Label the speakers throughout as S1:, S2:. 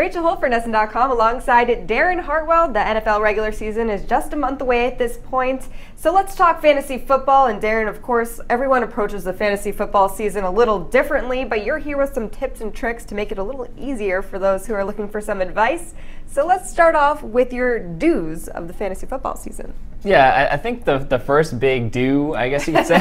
S1: Rachel Holt for NESN.com alongside Darren Hartwell. The NFL regular season is just a month away at this point. So let's talk fantasy football. And Darren, of course, everyone approaches the fantasy football season a little differently, but you're here with some tips and tricks to make it a little easier for those who are looking for some advice. So let's start off with your do's of the fantasy football season.
S2: Yeah, I think the first big do, I guess you could say,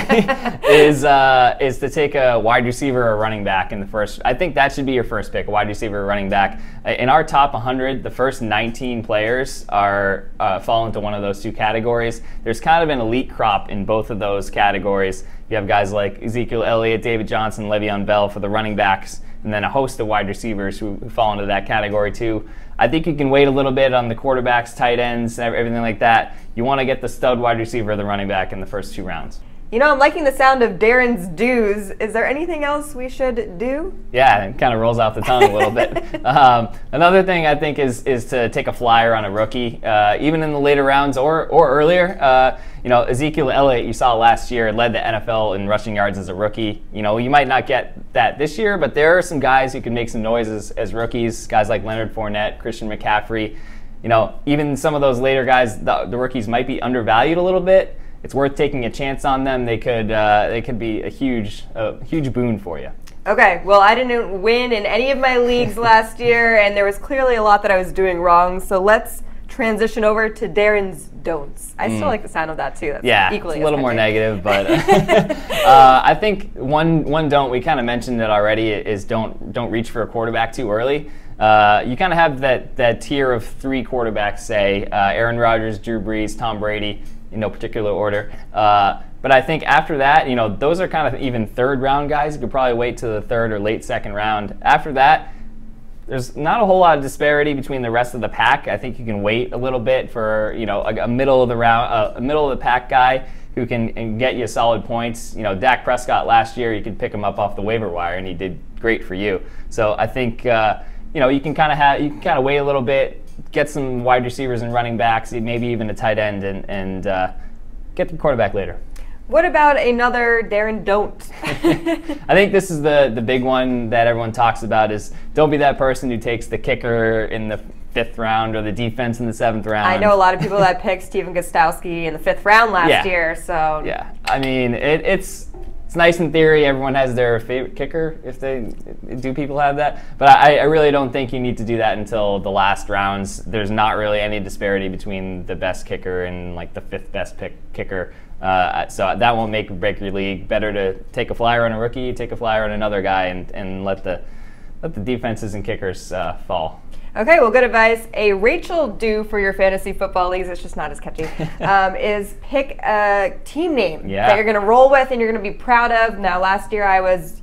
S2: is to take a wide receiver or running back in the first. I think that should be your first pick, a wide receiver or running back. In our top 100, the first 19 players are fall into one of those two categories. There's kind of an elite crop in both of those categories. You have guys like Ezekiel Elliott, David Johnson, Le'Veon Bell for the running backs, and then a host of wide receivers who fall into that category too. I think you can wait a little bit on the quarterbacks, tight ends, everything like that. You want to get the stud wide receiver or the running back in the first 2 rounds.
S1: You know, I'm liking the sound of Darren's do's. Is there anything else we should do? Yeah,
S2: it kind of rolls off the tongue a little bit. Another thing I think is to take a flyer on a rookie, even in the later rounds or earlier. You know, Ezekiel Elliott, you saw last year, led the NFL in rushing yards as a rookie. You know, you might not get that this year, but there are some guys who can make some noise as rookies, guys like Leonard Fournette, Christian McCaffrey. You know, even some of those later guys, the rookies might be undervalued a little bit. It's worth taking a chance on them. They could be a huge boon for you.
S1: Okay, well, I didn't win in any of my leagues last year, and there was clearly a lot that I was doing wrong. So let's transition over to Darren's don'ts. I still like the sound of that too. That's equally
S2: it's a little more negative, but I think one don't, we kind of mentioned it already, is don't reach for a quarterback too early. You kind of have that tier of 3 quarterbacks, say Aaron Rodgers, Drew Brees, Tom Brady, in no particular order. But I think after that, you know, those are kind of even 3rd round guys. You could probably wait to the 3rd or late 2nd round. After that, there's not a whole lot of disparity between the rest of the pack. I think you can wait a little bit for, you know, a middle of the pack guy who can get you solid points. You know, Dak Prescott last year, you could pick him up off the waiver wire, and he did great for you. So I think you know, you can kind of wait a little bit, get some wide receivers and running backs, maybe even a tight end, and get the quarterback later.
S1: What about another Darren don't?
S2: I think this is the big one that everyone talks about, is don't be that person who takes the kicker in the 5th round or the defense in the 7th round.
S1: I know a lot of people that picked Stephen Gostkowski in the 5th round last year. So
S2: yeah, I mean it's nice in theory. Everyone has their favorite kicker. Do people have that? But I really don't think you need to do that until the last rounds. There's not really any disparity between the best kicker and like the 5th best kicker. So that won't make or break your league. Better to take a flyer on a rookie, take a flyer on another guy, and let the defenses and kickers fall.
S1: Okay, well, good advice. A Rachel do for your fantasy football leagues, it's just not as catchy, is pick a team name that you're going to roll with and you're going to be proud of. Now, last year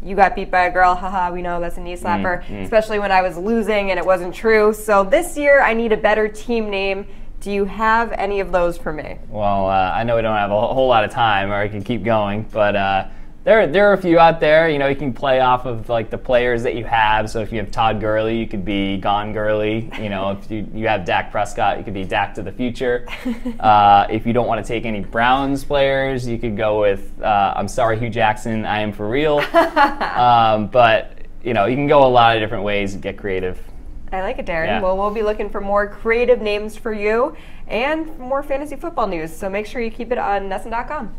S1: you got beat by a girl, haha, we know that's a knee slapper, especially when I was losing and it wasn't true. So this year I need a better team name. Do you have any of those for me?
S2: Well, I know we don't have a whole lot of time, or I can keep going, but there are a few out there. You know, you can play off of like the players that you have. So if you have Todd Gurley, you could be Gone Gurley. You know, if you have Dak Prescott, you could be Dak to the future. If you don't want to take any Browns players, you could go with I'm sorry, Hugh Jackson, I am for real. But you know, you can go a lot of different ways and get creative.
S1: I like it, Darren. Well, we'll be looking for more creative names for you and more fantasy football news. So make sure you keep it on NESN.com.